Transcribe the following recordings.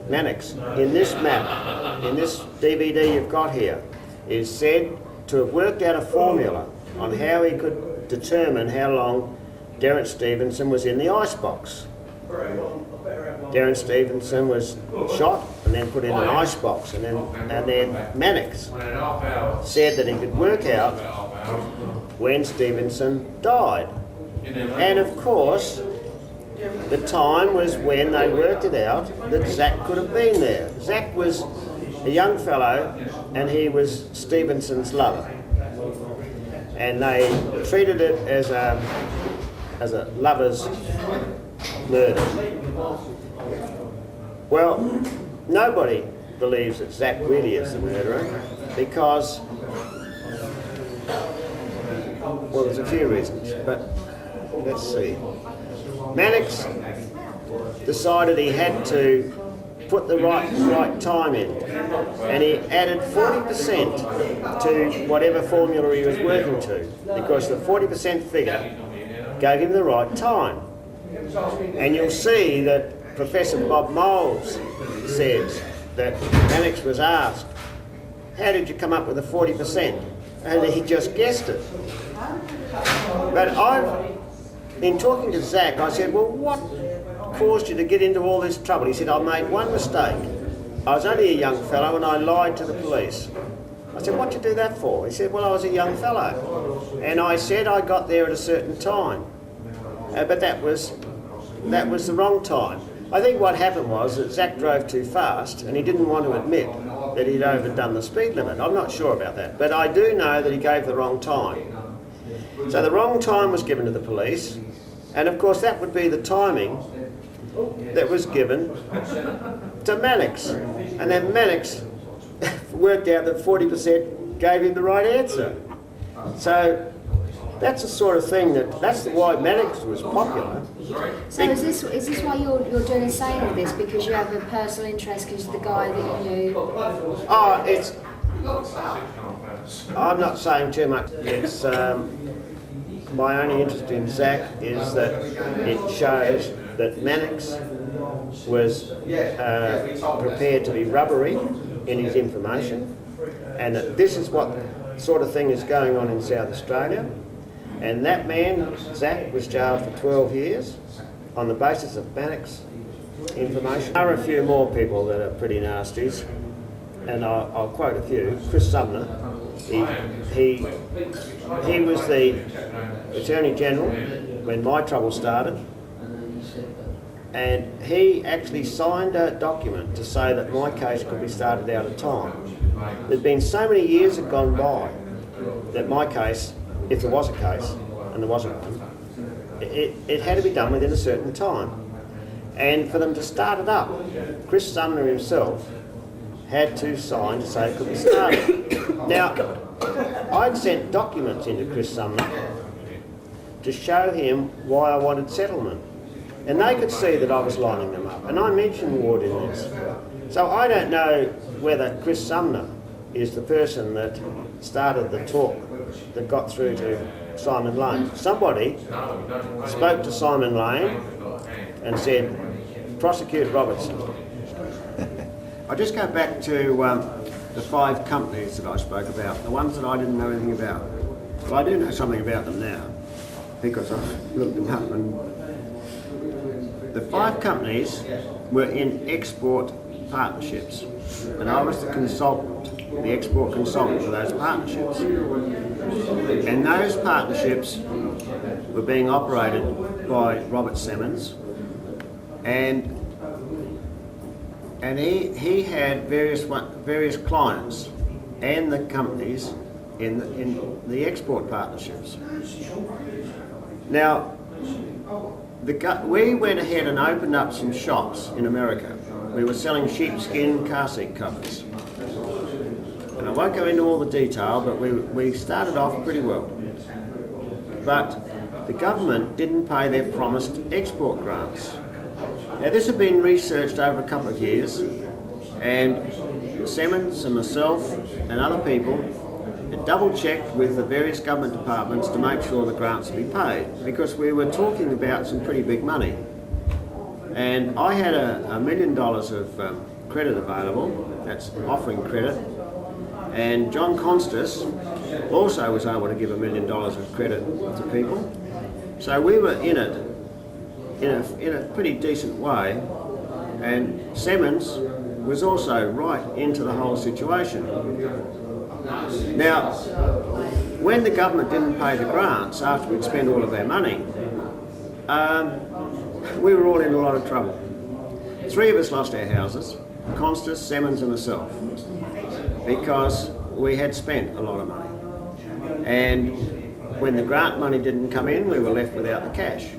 Mannix, in this map, in this DVD you've got here, is said to have worked out a formula on how he could determine how long Derrant Stevenson was in the icebox. Derrant Stevenson was shot and then put in an icebox, and then Mannix said that he could work out when Stevenson died. And of course, the time was when they worked it out that Zack could have been there. Zack was a young fellow and he was Stevenson's lover. And they treated it as a lover's murder. Well, nobody believes that Zack really is the murderer because, well, there's a few reasons, but let's see. Mannix decided he had to put the right time in, and he added 40% to whatever formula he was working to, because the 40% figure gave him the right time. And you'll see that Professor Bob Moles says that Mannix was asked, how did you come up with the 40%? And he just guessed it. But in talking to Zack, I said, well, what caused you to get into all this trouble? He said, I made one mistake. I was only a young fellow and I lied to the police. I said, what'd you do that for? He said, well, I was a young fellow. And I said I got there at a certain time. But that was the wrong time. I think what happened was that Zack drove too fast and he didn't want to admit that he'd overdone the speed limit. I'm not sure about that. But I do know that he gave the wrong time. So the wrong time was given to the police, and of course that would be the timing that was given to Mannix. And then Mannix worked out that 40% gave him the right answer. So that's the sort of thing that's why Mannix was popular. So is this why you're doing and saying all this, because you have a personal interest because the guy that you knew? Oh, I'm not saying too much. It's my only interest in Zack is that it shows that Mannix was prepared to be rubbery in his information, and that this is what sort of thing is going on in South Australia. And that man, Zack, was jailed for 12 years on the basis of Mannix information. There are a few more people that are pretty nasties, and I'll quote a few. Chris Sumner, he was the Attorney General when my trouble started, and he actually signed a document to say that my case could be started out of time. There's been so many years have gone by that my case, if there was a case, and there wasn't one, it had to be done within a certain time. And for them to start it up, Chris Sumner himself had to sign to say it could be started. Now, I'd sent documents into Chris Sumner to show him why I wanted settlement. And they could see that I was lining them up. And I mentioned Ward in this. So I don't know whether Chris Sumner is the person that started the talk that got through to Simon Lane. Somebody spoke to Simon Lane and said, prosecute Robertson. I'll just go back to the 5 companies that I spoke about, the ones that I didn't know anything about. Well, I do know something about them now, because I've looked them up. And the 5 companies were in export partnerships, and I was the consultant, the export consultant for those partnerships. And those partnerships were being operated by Robert Simmons, and he had various clients and the companies in the export partnerships. Now, we went ahead and opened up some shops in America. We were selling sheepskin car seat covers. And I won't go into all the detail, but we started off pretty well. But the government didn't pay their promised export grants. Now, this had been researched over a couple of years, and Simmons and myself and other people had double-checked with the various government departments to make sure the grants would be paid, because we were talking about some pretty big money. And I had $1 million of credit available, that's offering credit, and John Constas also was able to give $1 million of credit to people. So we were in it in a pretty decent way, and Simmons was also right into the whole situation. Now, when the government didn't pay the grants after we'd spent all of our money, we were all in a lot of trouble. 3 of us lost our houses, Constas, Simmons and myself, because we had spent a lot of money. And when the grant money didn't come in, we were left without the cash.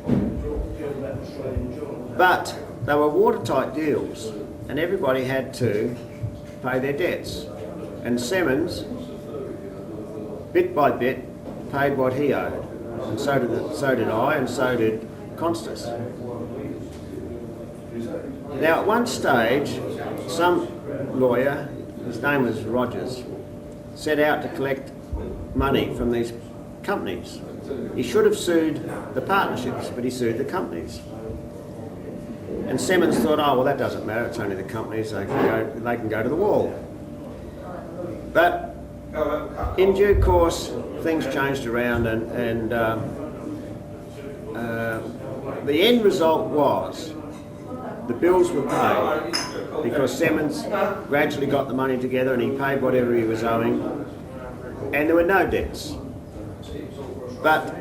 But they were watertight deals, and everybody had to pay their debts. And Simmons, bit by bit, paid what he owed, and so did I, and so did Constas. Now, at one stage, some lawyer, his name was Rogers, set out to collect money from these companies. He should have sued the partnerships, but he sued the companies. And Simmons thought, oh, well, that doesn't matter, it's only the companies, they can go to the wall. But in due course, things changed around, and the end result was the bills were paid because Simmons gradually got the money together and he paid whatever he was owing, and there were no debts. But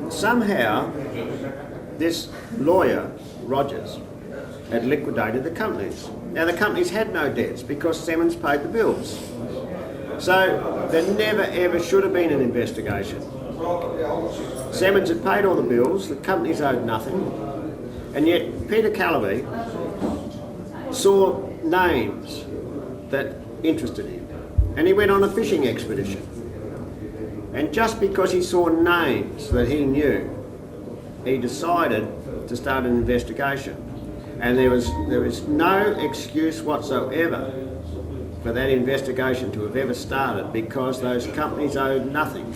somehow this lawyer, Rogers, had liquidated the companies. Now the companies had no debts because Simmons paid the bills. So there never ever should have been an investigation. Simmons had paid all the bills, the companies owed nothing, and yet Peter Callaway saw names that interested him, and he went on a fishing expedition. And just because he saw names that he knew, he decided to start an investigation. And there was no excuse whatsoever for that investigation to have ever started because those companies owed nothing.